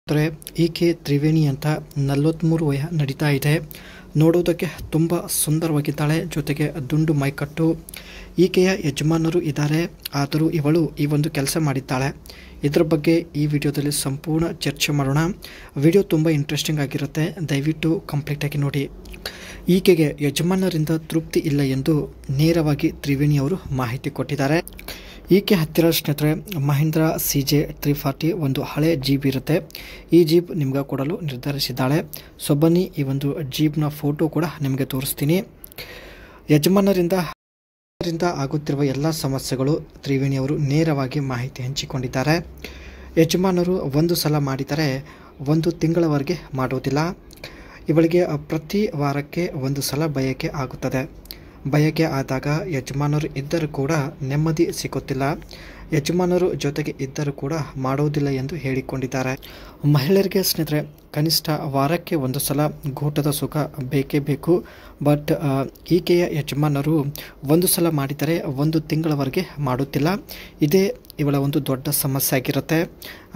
ಆದರೆ ಈಕೆ ತ್ರಿವೇಣಿ ಅಂತ 43 ವಯ ನಡೀತಾ ಇದೆ. ನೋಡೋದಕ್ಕೆ ತುಂಬ ಸುಂದರವಾಗಿದ್ದಾಳೆ. ಜೊತೆಗೆ ದುಂಡು ಮೈಕಟ್ಟು. ಈಕೆಯ ಯಜಮಾನರು ಇದ್ದಾರೆ, ಆದರೂ ಇವಳು ಈ ಒಂದು ಕೆಲಸ ಮಾಡಿದ್ದಾಳೆ. ಇದರ ಬಗ್ಗೆ ಈ ವಿಡಿಯೋದಲ್ಲಿ ಸಂಪೂರ್ಣ ಚರ್ಚೆ ಮಾಡೋಣ. ವಿಡಿಯೋ ತುಂಬ ಇಂಟ್ರೆಸ್ಟಿಂಗ್ ಆಗಿರುತ್ತೆ, ದಯವಿಟ್ಟು ಕಂಪ್ಲೀಟಾಗಿ ನೋಡಿ. ಈಕೆಗೆ ಯಜಮಾನರಿಂದ ತೃಪ್ತಿ ಇಲ್ಲ ಎಂದು ನೇರವಾಗಿ ತ್ರಿವೇಣಿ ಅವರು ಮಾಹಿತಿ ಕೊಟ್ಟಿದ್ದಾರೆ. ಈಕೆ ಹತ್ತಿರ ಸ್ನೇಹಿತರೆ ಮಹೀಂದ್ರ CJ 340 ಒಂದು ಹಳೆ ಜೀಪ್ ಇರುತ್ತೆ. ಈ ಜೀಪ್ ನಿಮ್ಗೆ ಕೊಡಲು ನಿರ್ಧರಿಸಿದ್ದಾಳೆ. ಸೊ ಬನ್ನಿ, ಈ ಒಂದು ಜೀಪ್ನ ಫೋಟೋ ಕೂಡ ನಿಮಗೆ ತೋರಿಸ್ತೀನಿ. ಯಜಮಾನರಿಂದ ಆಗುತ್ತಿರುವ ಎಲ್ಲ ಸಮಸ್ಯೆಗಳು ತ್ರಿವೇಣಿ ಅವರು ನೇರವಾಗಿ ಮಾಹಿತಿ ಹಂಚಿಕೊಂಡಿದ್ದಾರೆ. ಯಜಮಾನರು ಒಂದು ಸಲ ಮಾಡಿದರೆ 1 ತಿಂಗಳವರೆಗೆ ಮಾಡೋದಿಲ್ಲ. ಇವಳಿಗೆ ಪ್ರತಿ ವಾರಕ್ಕೆ 1 ಸಲ ಬಯಕೆ ಆಗುತ್ತದೆ. ಬಯಕೆ ಆದಾಗ ಯಜಮಾನರು ಇದ್ದರೂ ಕೂಡ ನೆಮ್ಮದಿ ಸಿಗುತ್ತಿಲ್ಲ. ಯಜಮಾನರು ಜೊತೆಗೆ ಇದ್ದರೂ ಕೂಡ ಮಾಡೋದಿಲ್ಲ ಎಂದು ಹೇಳಿಕೊಂಡಿದ್ದಾರೆ. ಮಹಿಳೆಯರಿಗೆ ಸ್ನೇಹಿತರೆ ಕನಿಷ್ಠ ವಾರಕ್ಕೆ 1 ಸಲ ಗೂಟದ ಸುಖ ಬೇಕೇ ಬೇಕು. ಬಟ್ ಈಕೆಯ ಯಜಮಾನರು 1 ಸಲ ಮಾಡಿದರೆ 1 ತಿಂಗಳವರೆಗೆ ಮಾಡುತ್ತಿಲ್ಲ. ಇದೇ ಇವಳ ಒಂದು ದೊಡ್ಡ ಸಮಸ್ಯೆ ಆಗಿರುತ್ತೆ.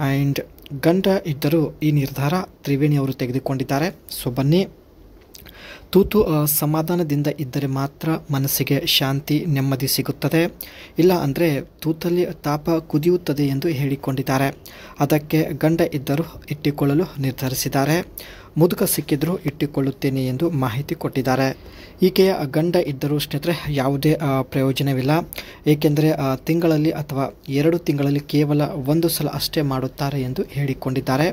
ಆ್ಯಂಡ್ ಗಂಡ ಇದ್ದರೂ ಈ ನಿರ್ಧಾರ ತ್ರಿವೇಣಿ ಅವರು ತೆಗೆದುಕೊಂಡಿದ್ದಾರೆ. ಸೊ ಬನ್ನಿ, ತೂತು ಸಮಾಧಾನದಿಂದ ಇದ್ದರೆ ಮಾತ್ರ ಮನಸ್ಸಿಗೆ ಶಾಂತಿ ನೆಮ್ಮದಿ ಸಿಗುತ್ತದೆ. ಇಲ್ಲ ಅಂದರೆ ತೂತಲ್ಲಿ ತಾಪ ಕುದಿಯುತ್ತದೆ ಎಂದು ಹೇಳಿಕೊಂಡಿದ್ದಾರೆ. ಅದಕ್ಕೆ ಗಂಡ ಇದ್ದರೂ ಇಟ್ಟುಕೊಳ್ಳಲು ನಿರ್ಧರಿಸಿದ್ದಾರೆ. ಮುದುಕ ಸಿಕ್ಕಿದ್ರೂ ಇಟ್ಟುಕೊಳ್ಳುತ್ತೇನೆ ಎಂದು ಮಾಹಿತಿ ಕೊಟ್ಟಿದ್ದಾರೆ. ಈಕೆಯ ಗಂಡ ಇದ್ದರೂ ಸ್ನೇಹಿತರೆ ಯಾವುದೇ ಪ್ರಯೋಜನವಿಲ್ಲ. ಏಕೆಂದರೆ ತಿಂಗಳಲ್ಲಿ ಅಥವಾ 2 ತಿಂಗಳಲ್ಲಿ ಕೇವಲ 1 ಸಲ ಅಷ್ಟೇ ಮಾಡುತ್ತಾರೆ ಎಂದು ಹೇಳಿಕೊಂಡಿದ್ದಾರೆ.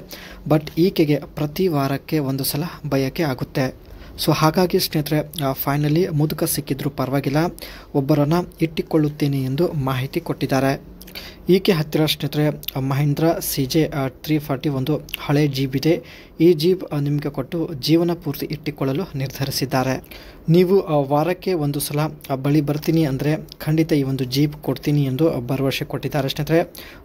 ಬಟ್ ಈಕೆಗೆ ಪ್ರತಿ ವಾರಕ್ಕೆ 1 ಸಲ ಬಯಕೆ ಆಗುತ್ತೆ. ಸೊ ಹಾಗಾಗಿ ಸ್ನೇಹಿತರೆ ಫೈನಲಿ ಮುದುಕ ಸಿಕ್ಕಿದ್ರೂ ಪರವಾಗಿಲ್ಲ, ಒಬ್ಬರನ್ನು ಇಟ್ಟುಕೊಳ್ಳುತ್ತೇನೆ ಎಂದು ಮಾಹಿತಿ ಕೊಟ್ಟಿದ್ದಾರೆ. ಈಕೆ ಹತ್ತಿರ ಸ್ನೇಹಿತರೆ ಮಹೀಂದ್ರ CJ 340 ಒಂದು ಹಳೆ ಜೀಪ್ ಇದೆ. ಈ ಜೀಪ್ ನಿಮಗೆ ಕೊಟ್ಟು ಜೀವನ ಪೂರ್ತಿ ಇಟ್ಟುಕೊಳ್ಳಲು ನಿರ್ಧರಿಸಿದ್ದಾರೆ. ನೀವು ವಾರಕ್ಕೆ 1 ಸಲ ಬಳಿ ಬರ್ತೀನಿ ಅಂದರೆ ಖಂಡಿತ ಈ ಒಂದು ಜೀಪ್ ಕೊಡ್ತೀನಿ ಎಂದು ಭರವಸೆ ಕೊಟ್ಟಿದ್ದಾರೆ. ಸ್ನೇಹಿತರೆ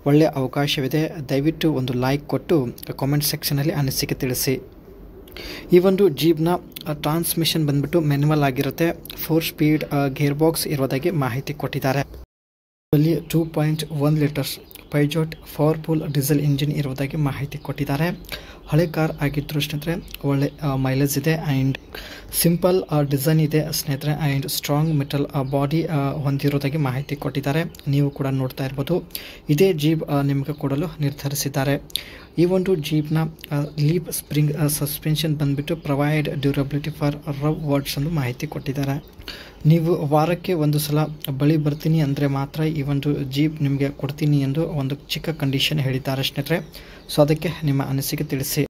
ಒಳ್ಳೆಯ ಅವಕಾಶವಿದೆ. ದಯವಿಟ್ಟು ಒಂದು ಲೈಕ್ ಕೊಟ್ಟು ಕಾಮೆಂಟ್ ಸೆಕ್ಷನಲ್ಲಿ ಅನಿಸಿಕೆ ತಿಳಿಸಿ. ಈ ಒಂದು ಜೀಪ್ನ ಟ್ರಾನ್ಸ್ಮಿಷನ್ ಬಂದ್ಬಿಟ್ಟು ಮ್ಯಾನ್ಯುವಲ್ ಆಗಿರುತ್ತೆ. 4 ಸ್ಪೀಡ್ ಗೇರ್ ಬಾಕ್ಸ್ ಇರೋದಾಗಿ ಮಾಹಿತಿ ಕೊಟ್ಟಿದ್ದಾರೆ. ಅಲ್ಲಿ 2.1 ಲೀಟರ್ಸ್ ಪೈಜಾಟ್ ಪವರ್ಫುಲ್ ಡೀಸೆಲ್ ಇಂಜಿನ್ ಇರುವುದಾಗಿ ಮಾಹಿತಿ ಕೊಟ್ಟಿದ್ದಾರೆ. ಹಳೆ ಕಾರ್ ಆಗಿದ್ದರೂ ಸ್ನೇಹಿತರೆ ಒಳ್ಳೆ ಮೈಲೇಜ್ ಇದೆ. ಆ್ಯಂಡ್ ಸಿಂಪಲ್ ಡಿಸೈನ್ ಇದೆ ಸ್ನೇಹಿತರೆ. ಆ್ಯಂಡ್ ಸ್ಟ್ರಾಂಗ್ ಮೆಟಲ್ ಬಾಡಿ ಹೊಂದಿರೋದಾಗಿ ಮಾಹಿತಿ ಕೊಟ್ಟಿದ್ದಾರೆ. ನೀವು ಕೂಡ ನೋಡ್ತಾ ಇರ್ಬೋದು. ಇದೇ ಜೀಪ್ ನಿಮಗೆ ಕೊಡಲು ನಿರ್ಧರಿಸಿದ್ದಾರೆ. ಈ ಒಂದು ಜೀಪ್ನ ಲೀಪ್ ಸ್ಪ್ರಿಂಗ್ ಸಸ್ಪೆನ್ಷನ್ ಬಂದ್ಬಿಟ್ಟು ಪ್ರೊವೈಡ್ ಡ್ಯೂರಬಿಲಿಟಿ ಫಾರ್ ರವ್ ವರ್ಡ್ಸ್ ಎಂದು ಮಾಹಿತಿ ಕೊಟ್ಟಿದ್ದಾರೆ. ನೀವು ವಾರಕ್ಕೆ 1 ಸಲ ಬಳಿ ಬರ್ತೀನಿ ಅಂದರೆ ಮಾತ್ರ ಈ ಒಂದು ಜೀಪ್ ನಿಮಗೆ ಕೊಡ್ತೀನಿ ಎಂದು ಒಂದು ಚಿಕ್ಕ ಕಂಡೀಷನ್ ಹೇಳಿದ್ದಾರೆ ಸ್ನೇಹಿತರೆ. ಸೊ ಅದಕ್ಕೆ ನಿಮ್ಮ ಅನಿಸಿಕೆ ತಿಳಿಸಿ.